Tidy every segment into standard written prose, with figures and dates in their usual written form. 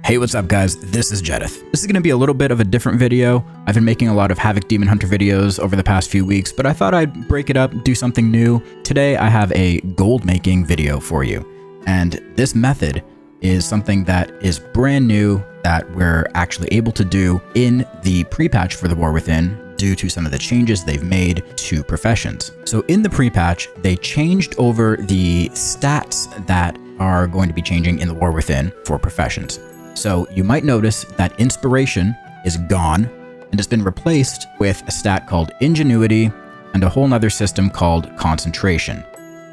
Hey, what's up guys? This is Jedith. This is going to be a little bit of a different video. I've been making a lot of Havoc Demon Hunter videos over the past few weeks, but I thought I'd break it up, do something new. Today I have a gold making video for you. And this method is something that is brand new that we're actually able to do in the pre-patch for the War Within due to some of the changes they've made to professions. So in the pre-patch, they changed over the stats that are going to be changing in the War Within for professions. So you might notice that inspiration is gone and has been replaced with a stat called ingenuity and a whole nother system called concentration.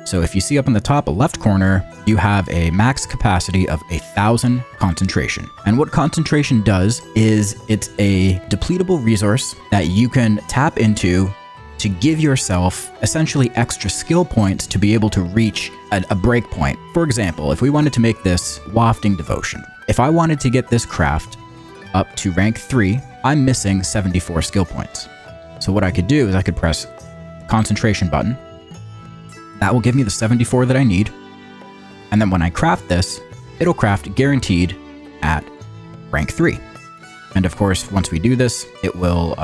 So if you see up in the top left corner, you have a max capacity of 1,000 concentration. And what concentration does is it's a depletable resource that you can tap into to give yourself essentially extra skill points to be able to reach a break point. For example, if we wanted to make this wafting devotion, if I wanted to get this craft up to rank 3, I'm missing 74 skill points. So what I could do is I could press concentration button. That will give me the 74 that I need. And then when I craft this, it'll craft guaranteed at rank 3. And of course, once we do this, it will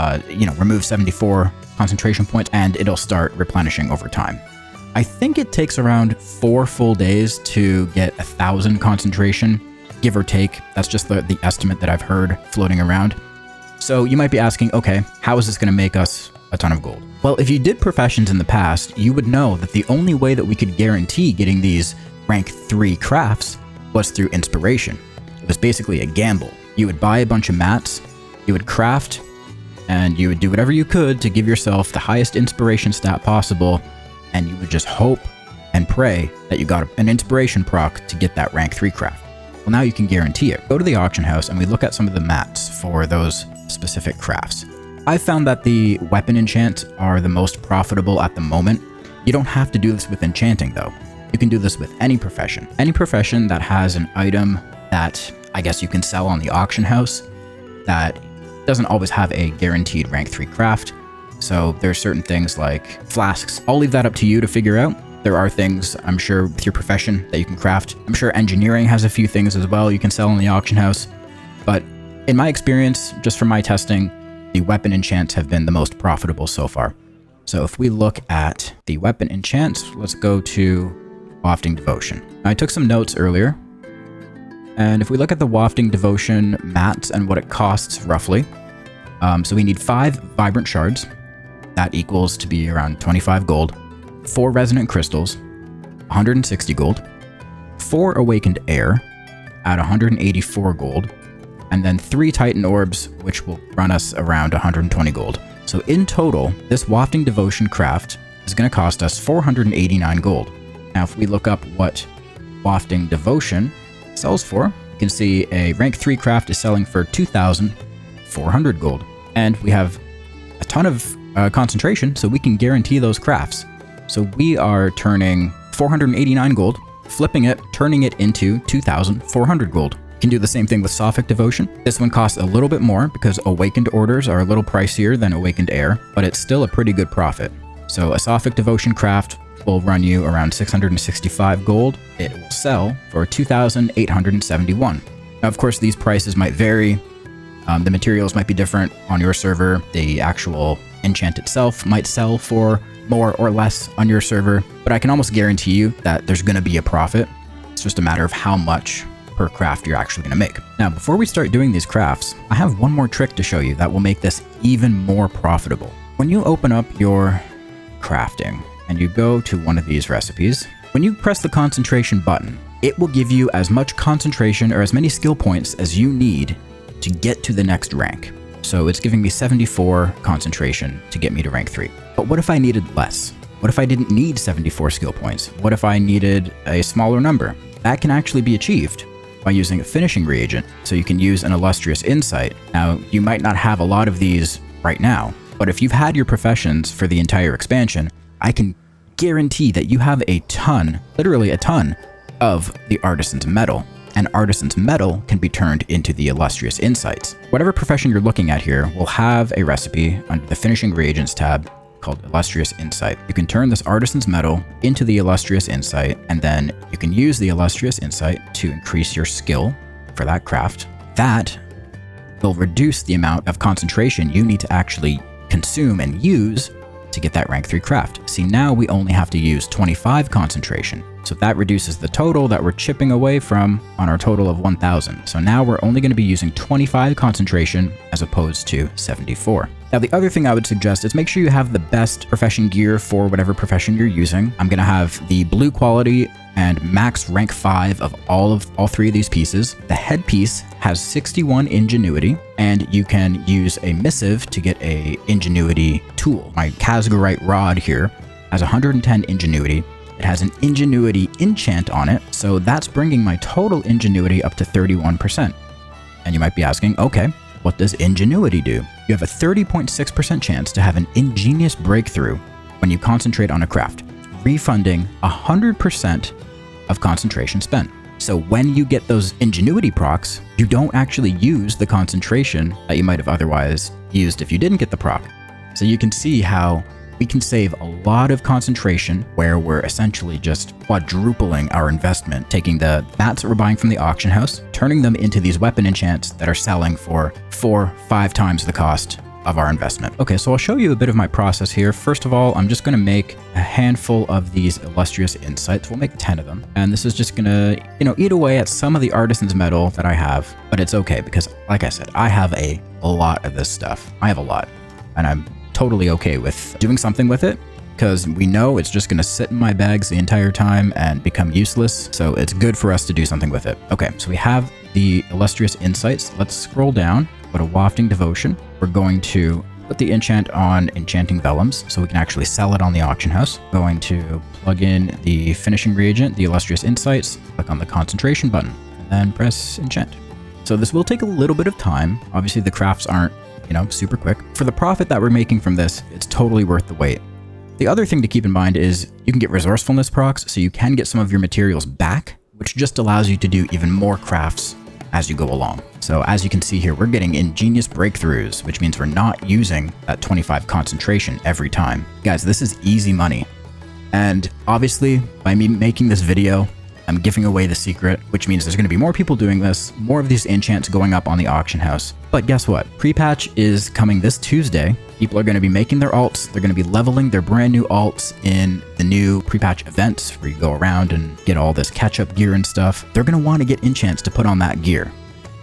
remove 74 concentration points and it'll start replenishing over time. I think it takes around 4 full days to get 1,000 concentration, give or take. That's just the estimate that I've heard floating around. So you might be asking, okay, how is this going to make us a ton of gold? Well, if you did professions in the past, you would know that the only way that we could guarantee getting these rank 3 crafts was through inspiration. It was basically a gamble. You would buy a bunch of mats, you would craft, and you would do whatever you could to give yourself the highest inspiration stat possible, and you would just hope and pray that you got an inspiration proc to get that rank 3 craft. Well, now you can guarantee it. Go to the auction house and we look at some of the mats for those specific crafts. I found that the weapon enchants are the most profitable at the moment. You don't have to do this with enchanting though. You can do this with any profession. Any profession that has an item that I guess you can sell on the auction house that doesn't always have a guaranteed rank 3 craft. So there's certain things like flasks. I'll leave that up to you to figure out. There are things, I'm sure, with your profession that you can craft. I'm sure engineering has a few things as well you can sell in the auction house. But in my experience, just from my testing, the weapon enchants have been the most profitable so far. So if we look at the weapon enchants, let's go to Wafting Devotion. I took some notes earlier. And if we look at the Wafting Devotion mats and what it costs roughly, so we need 5 Vibrant Shards. That equals to be around 25 gold. 4 Resonant Crystals, 160 gold. 4 Awakened Air at 184 gold. And then 3 Titan Orbs, which will run us around 120 gold. So in total, this Wafting Devotion craft is going to cost us 489 gold. Now, if we look up what Wafting Devotion sells for, you can see a rank 3 craft is selling for 2,400 gold. And we have a ton of concentration, so we can guarantee those crafts. So we are turning 489 gold, flipping it, turning it into 2,400 gold. You can do the same thing with Sophic Devotion. This one costs a little bit more because Awakened Orders are a little pricier than Awakened Air, but it's still a pretty good profit. So a Sophic Devotion craft will run you around 665 gold. It will sell for 2,871. Now, of course, these prices might vary. The materials might be different on your server. The actual enchant itself might sell for more or less on your server, but I can almost guarantee you that there's going to be a profit. It's just a matter of how much per craft you're actually going to make. Now, before we start doing these crafts, I have one more trick to show you that will make this even more profitable. When you open up your crafting and you go to one of these recipes, when you press the concentration button, it will give you as much concentration or as many skill points as you need to get to the next rank. So it's giving me 74 concentration to get me to rank 3. But what if I needed less? What if I didn't need 74 skill points? What if I needed a smaller number? That can actually be achieved by using a finishing reagent. So you can use an Illustrious Insight. Now, you might not have a lot of these right now, but if you've had your professions for the entire expansion, I can guarantee that you have a ton, literally a ton, of the Artisan's Metal. And Artisan's Metal can be turned into the Illustrious Insights. Whatever profession you're looking at here will have a recipe under the Finishing Reagents tab called Illustrious Insight. You can turn this Artisan's Metal into the Illustrious Insight, and then you can use the Illustrious Insight to increase your skill for that craft. that will reduce the amount of concentration you need to actually consume and use to get that rank 3 craft. See, now we only have to use 25 concentration. So that reduces the total that we're chipping away from on our total of 1000. So now we're only going to be using 25 concentration as opposed to 74. Now, the other thing I would suggest is make sure you have the best profession gear for whatever profession you're using. I'm going to have the blue quality and max rank 5 of all 3 of these pieces. The headpiece has 61 ingenuity, and you can use a missive to get a ingenuity tool. My Kazgarite rod here has 110 ingenuity. It has an ingenuity enchant on it, so that's bringing my total ingenuity up to 31%. And you might be asking, okay, what does ingenuity do? You have a 30.6% chance to have an ingenious breakthrough when you concentrate on a craft, refunding 100% of concentration spent. So when you get those ingenuity procs, you don't actually use the concentration that you might have otherwise used if you didn't get the proc. So you can see how we can save a lot of concentration where we're essentially just quadrupling our investment, taking the mats that we're buying from the auction house, turning them into these weapon enchants that are selling for 4-5 times the cost of our investment. Okay, so I'll show you a bit of my process here. First of all, I'm just going to make a handful of these Illustrious Insights. We'll make 10 of them. And this is just going to, eat away at some of the artisan's metal that I have, but it's okay because, like I said, I have a lot of this stuff. I have a lot, and I'm totally okay with doing something with it because we know it's just going to sit in my bags the entire time and become useless. So it's good for us to do something with it. Okay, so we have the Illustrious Insights. Let's scroll down, go to Wafting Devotion. We're going to put the enchant on Enchanting Vellums so we can actually sell it on the auction house. Going to plug in the finishing reagent, the Illustrious Insights, click on the concentration button, and then press enchant. So this will take a little bit of time. Obviously the crafts aren't super quick. For the profit that we're making from this, it's totally worth the wait. The other thing to keep in mind is you can get resourcefulness procs, so you can get some of your materials back, which just allows you to do even more crafts as you go along. So as you can see here, we're getting ingenious breakthroughs, which means we're not using that 25 concentration every time. Guys, this is easy money. And obviously, by me making this video, I'm giving away the secret, which means there's going to be more people doing this, more of these enchants going up on the auction house. But guess what? Pre-patch is coming this Tuesday. People are going to be making their alts. They're going to be leveling their brand new alts in the new pre-patch events where you go around and get all this catch-up gear and stuff. They're going to want to get enchants to put on that gear.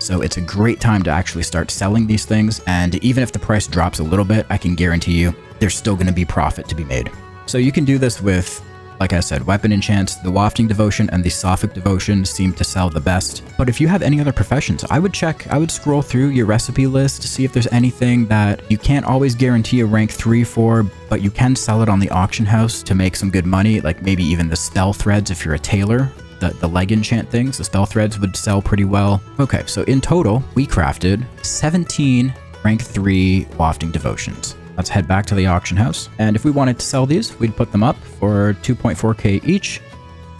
So it's a great time to actually start selling these things. And even if the price drops a little bit, I can guarantee you there's still going to be profit to be made. So you can do this with, like I said, weapon enchants. The Wafting Devotion and the Sophic Devotion seem to sell the best. But if you have any other professions, I would scroll through your recipe list to see if there's anything that you can't always guarantee a rank 3 for, but you can sell it on the auction house to make some good money, like maybe even the spell threads if you're a tailor. The leg enchant things, the spell threads would sell pretty well. Okay, so in total, we crafted 17 rank 3 Wafting Devotions. Let's head back to the auction house. And if we wanted to sell these, we'd put them up for 2.4k each,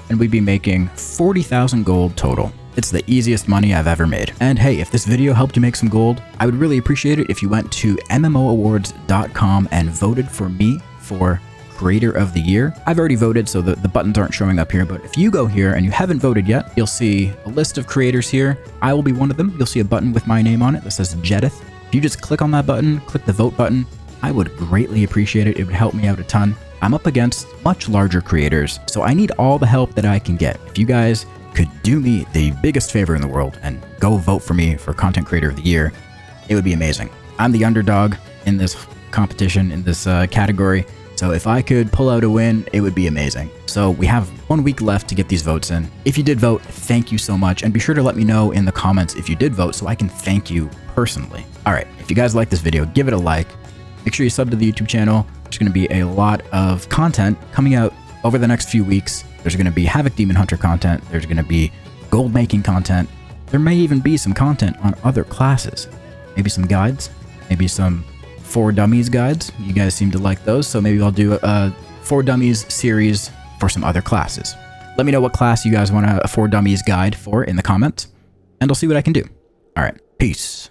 and we'd be making 40,000 gold total. It's the easiest money I've ever made. And hey, if this video helped you make some gold, I would really appreciate it if you went to MMOawards.com and voted for me for Creator of the Year. I've already voted, so the buttons aren't showing up here, but if you go here and you haven't voted yet, you'll see a list of creators here. I will be one of them. You'll see a button with my name on it that says Jedith. If you just click on that button, click the vote button, I would greatly appreciate it. It would help me out a ton. I'm up against much larger creators, so I need all the help that I can get. If you guys could do me the biggest favor in the world and go vote for me for Content Creator of the Year, it would be amazing. I'm the underdog in this competition, in this category, so if I could pull out a win, it would be amazing. So we have 1 week left to get these votes in. If you did vote, thank you so much, and be sure to let me know in the comments if you did vote so I can thank you personally. All right, if you guys like this video, give it a like. Make sure you sub to the YouTube channel. There's going to be a lot of content coming out over the next few weeks. There's going to be Havoc Demon Hunter content. There's going to be gold making content. There may even be some content on other classes. Maybe some guides, maybe some 4 Dummies guides. You guys seem to like those, so maybe I'll do a 4 Dummies series for some other classes. Let me know what class you guys want a 4 Dummies guide for in the comments, and I'll see what I can do. All right, peace.